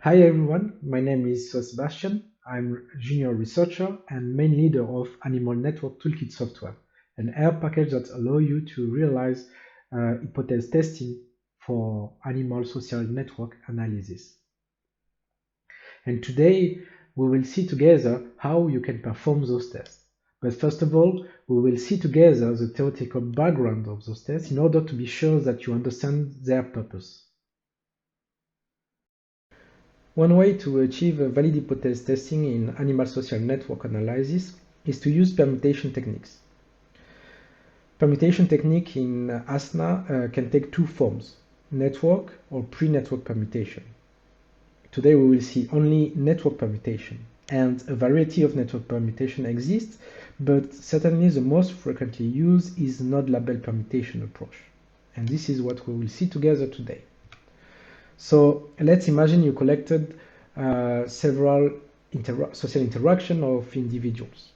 Hi everyone, my name is Sebastian. I'm a junior researcher and main leader of Animal Network Toolkit software, an R package that allows you to realize hypothesis testing for animal social network analysis. And today we will see together how you can perform those tests. But first of all, we will see together the theoretical background of those tests in order to be sure that you understand their purpose. One way to achieve valid hypothesis testing in animal social network analysis is to use permutation techniques. Permutation technique in ASNA can take two forms, network or pre-network permutation. Today we will see only network permutation, and a variety of network permutation exists, but certainly the most frequently used is node-label permutation approach. And this is what we will see together today. So let's imagine you collected several social interaction of individuals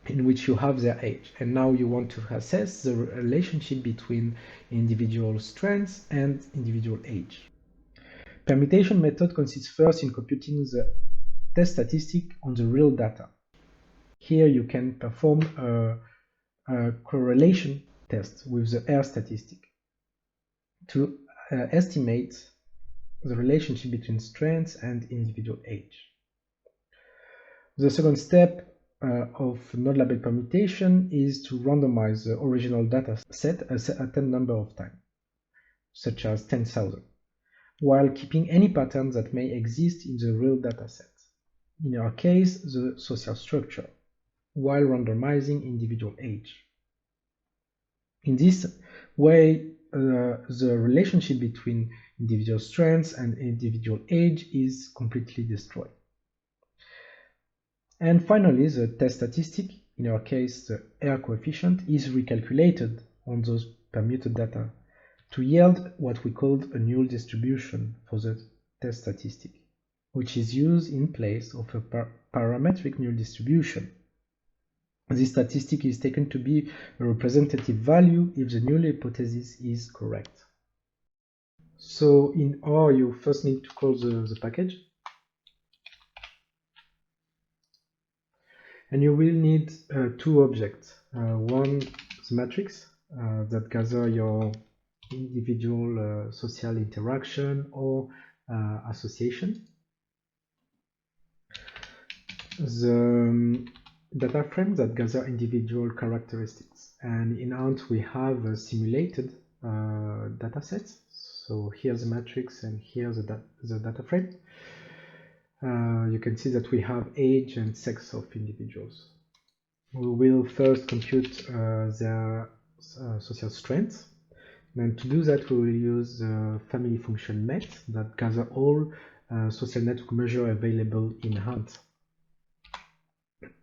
in which you have their age, and now you want to assess the relationship between individual strengths and individual age. Permutation method consists first in computing the test statistic on the real data. Here you can perform a correlation test with the R statistic to estimate the relationship between strengths and individual age. The second step of node-label permutation is to randomize the original data set a certain number of times, such as 10,000, while keeping any patterns that may exist in the real data set, in our case, the social structure, while randomizing individual age. In this way, the relationship between individual strengths and individual age is completely destroyed. And finally, the test statistic, in our case the R coefficient, is recalculated on those permuted data to yield what we call a null distribution for the test statistic, which is used in place of a parametric null distribution. This statistic is taken to be a representative value if the null hypothesis is correct. So in R, you first need to call the package. And you will need two objects. One, the matrix that gather your individual social interaction or association. The data frame that gather individual characteristics. And in Ant, we have a simulated data set. So here's the matrix and here's the data frame. You can see that we have age and sex of individuals. We will first compute their social strengths. And to do that, we will use the family function met that gather all social network measures available in Hunt.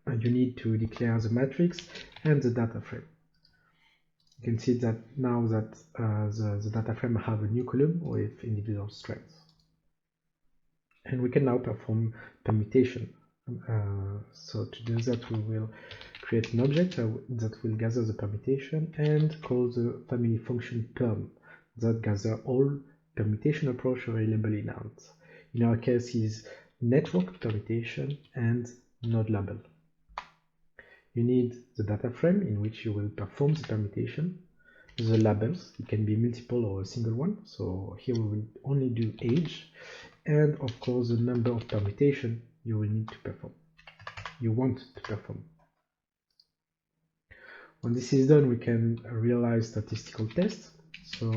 And you need to declare the matrix and the data frame. You can see that now that the data frame have a new column with individual strengths. And we can now perform permutation. So to do that, we will create an object that will gather the permutation and call the family function perm that gather all permutation approach available in Ant. In our case is network permutation and node label. You need the data frame in which you will perform the permutation, the labels, it can be multiple or a single one, so here we will only do age, and of course the number of permutation you will need to perform, you want to perform. When this is done, we can realize statistical tests. So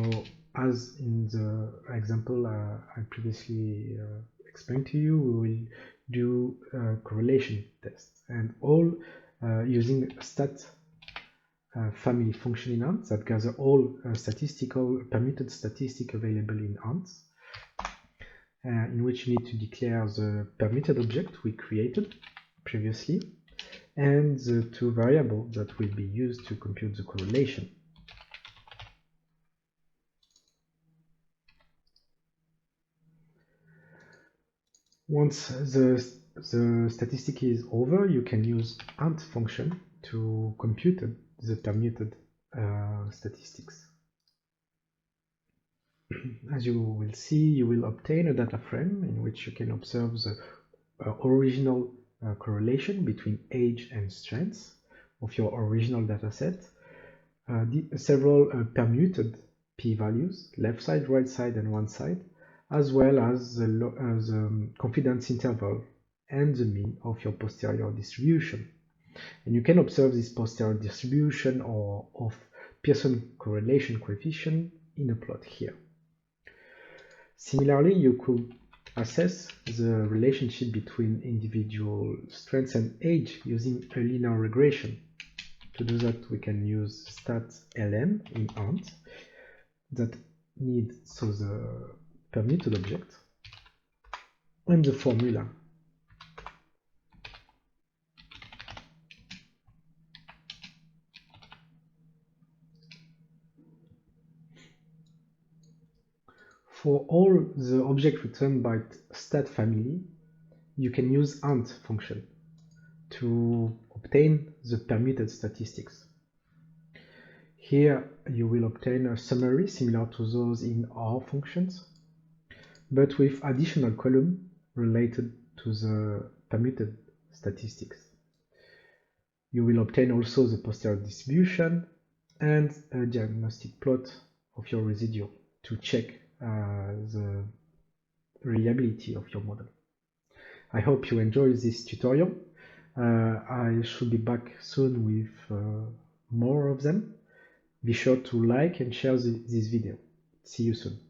as in the example I previously explained to you, we will do a correlation test, and all using a stat family function in Ant that gather all permuted statistic available in Ant, in which you need to declare the permuted object we created previously and the two variables that will be used to compute the correlation. Once the statistic is over, you can use Ant function to compute the permuted statistics. as you will see, you will obtain a data frame in which you can observe the original correlation between age and strengths of your original data set, several permuted p-values, left side, right side, and one side, as well as the confidence interval and the mean of your posterior distribution. And you can observe this posterior distribution or of Pearson correlation coefficient in a plot here. Similarly, you could assess the relationship between individual strengths and age using a linear regression. To do that, we can use stat-ln in Ant that needs the permuted object and the formula. For all the objects returned by stat family, you can use Ant function to obtain the permuted statistics. Here you will obtain a summary similar to those in R functions, but with additional column related to the permuted statistics. You will obtain also the posterior distribution and a diagnostic plot of your residual to check the reliability of your model. I hope you enjoy this tutorial. I should be back soon with more of them. Be sure to like and share this video. See you soon.